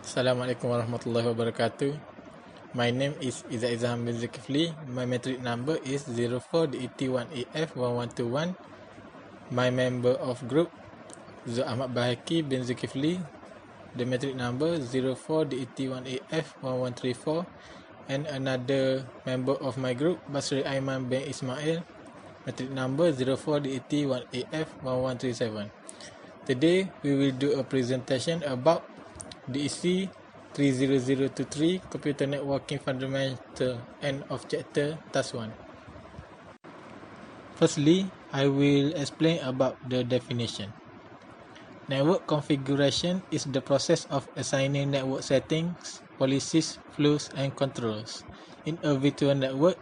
Assalamualaikum warahmatullahi wabarakatuh. My name is Izzat Izham bin Zulkifli. My metric number is 04DET1AF1121. My member of group Zul Ahmad Bahaki bin Zulkifli. The metric number 04DET1AF1134. And another member of my group Basri Aiman bin Ismail. Metric number 04DET1AF1137. Today we will do a presentation about DEC 30023 Computer Networking Fundamental End of Chapter Task 1. Firstly, I will explain about the definition. Network configuration is the process of assigning network settings, policies, flows, and controls. In a virtual network,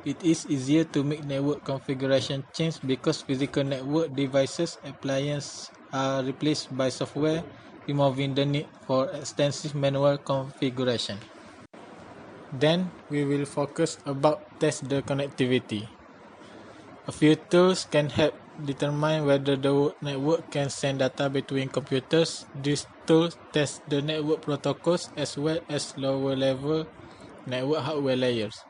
it is easier to make network configuration change because physical network devices appliances are replaced by software, removing the need for extensive manual configuration. Then we will focus about test the connectivity. A few tools can help determine whether the network can send data between computers. These tools test the network protocols as well as lower level network hardware layers.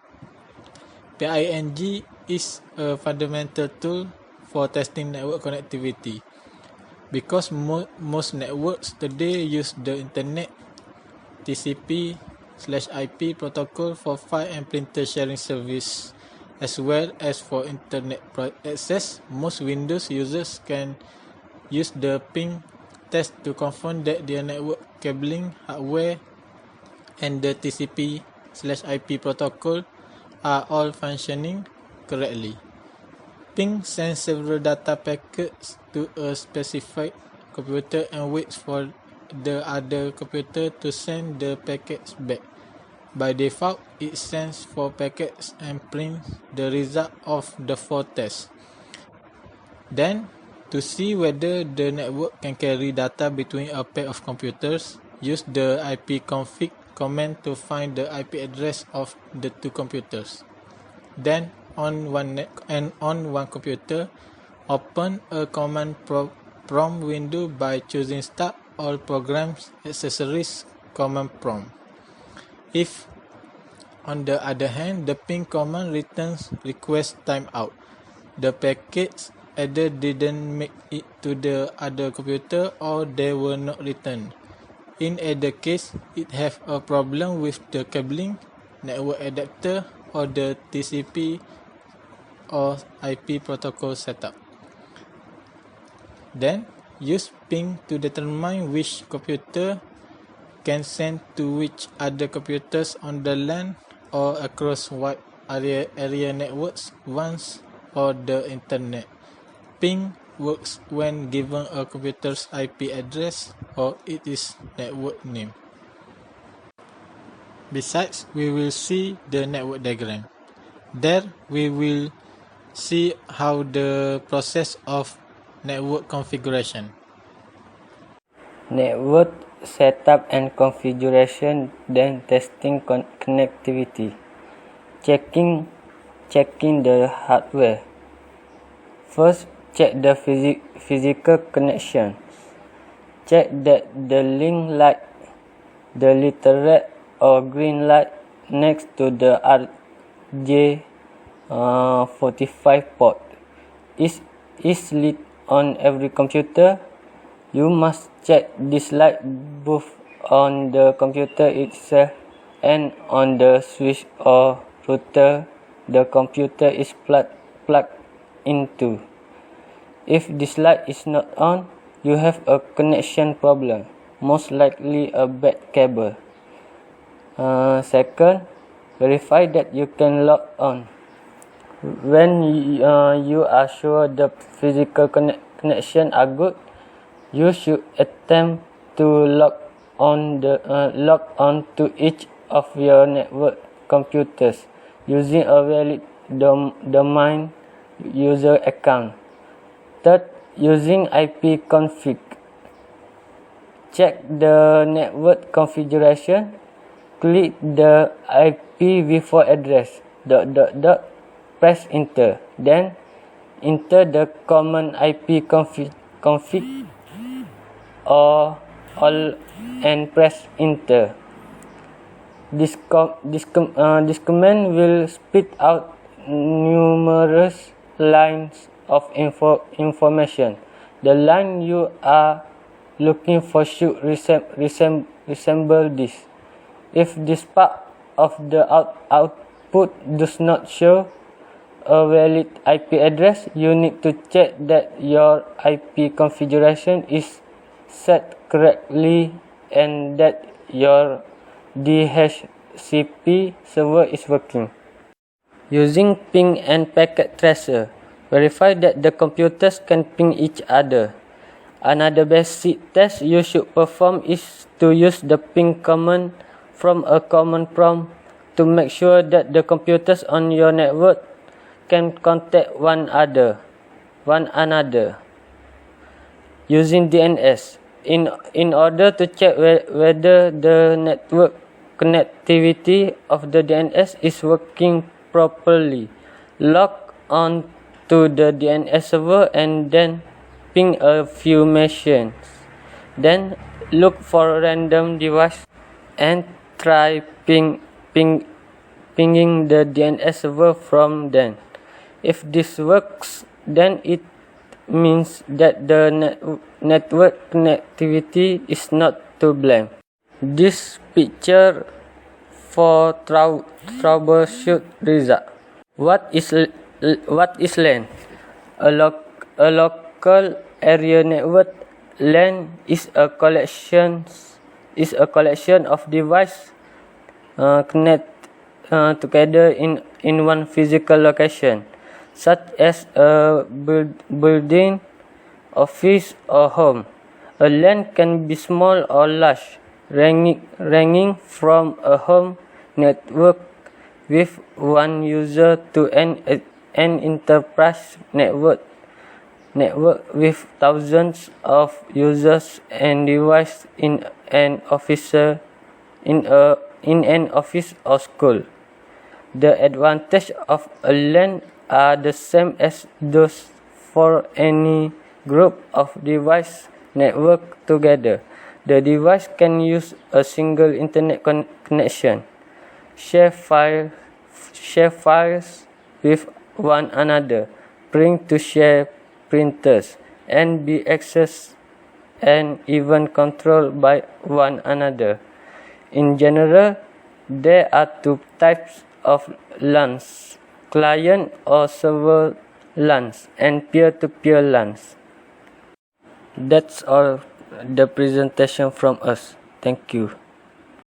PING is a fundamental tool for testing network connectivity. Because most networks today use the Internet TCP/IP protocol for file and printer sharing service, as well as for Internet access, most Windows users can use the ping test to confirm that their network cabling hardware and the TCP/IP protocol are all functioning correctly. Ping sends several data packets to a specified computer and waits for the other computer to send the packets back. By default, it sends 4 packets and prints the result of the 4 tests. Then, to see whether the network can carry data between a pair of computers, use the ipconfig command to find the IP address of the 2 computers. Then, on one computer, open a command prompt window by choosing Start All Programs Accessories Command Prompt. If, on the other hand, the ping command returns request timeout, the packets either didn't make it to the other computer or they were not returned. In either case, it have a problem with the cabling, network adapter, or the TCP or IP protocol setup. Then, use ping to determine which computer can send to which other computers on the LAN or across wide area networks once or the Internet. Ping works when given a computer's IP address or its network name. Besides, we will see the network diagram. There, we will see how the process of network configuration. Network setup and configuration, then testing connectivity. Checking the hardware. First, check the physical connection. Check that the link light, the little red or green light next to the RJ45 port is lit on every computer. You must check this light both on the computer itself and on the switch or router the computer is plugged into. If this light is not on, you have a connection problem, most likely a bad cable. Second, verify that you can log on. When you are sure the physical connection are good, you should attempt to log on to each of your network computers using a valid domain user account. Third, using ipconfig. Check the network configuration. Click the IPv4 address. Press enter. Then enter the common IP config or all and press enter. This command will spit out numerous lines of information. The line you are looking for should resemble this. If this part of the output does not show a valid IP address, you need to check that your IP configuration is set correctly and that your DHCP server is working. Using ping and packet tracer, verify that the computers can ping each other. Another basic test you should perform is to use the ping command from a command prompt to make sure that the computers on your network can contact one another using DNS. In order to check whether the network connectivity of the DNS is working properly, log on to the DNS server and then ping a few machines. Then look for a random device and try pinging the DNS server from them. If this works, then it means that the network connectivity is not to blame. This picture for troubleshoot result. What is LAN? A local area network. LAN is a collection of devices connect together in one physical location, such as a building, office, or home. A LAN can be small or large, ranging from a home network with one user to an enterprise network with thousands of users and devices in an office or school. The advantages of a LAN are the same as those for any group of devices networked together. The device can use a single internet connection, share files with one another, print to share printers, and be accessed and even controlled by one another. In general, there are two types of LANs: client or server LANs and peer-to-peer LANs. That's all the presentation from us. Thank you.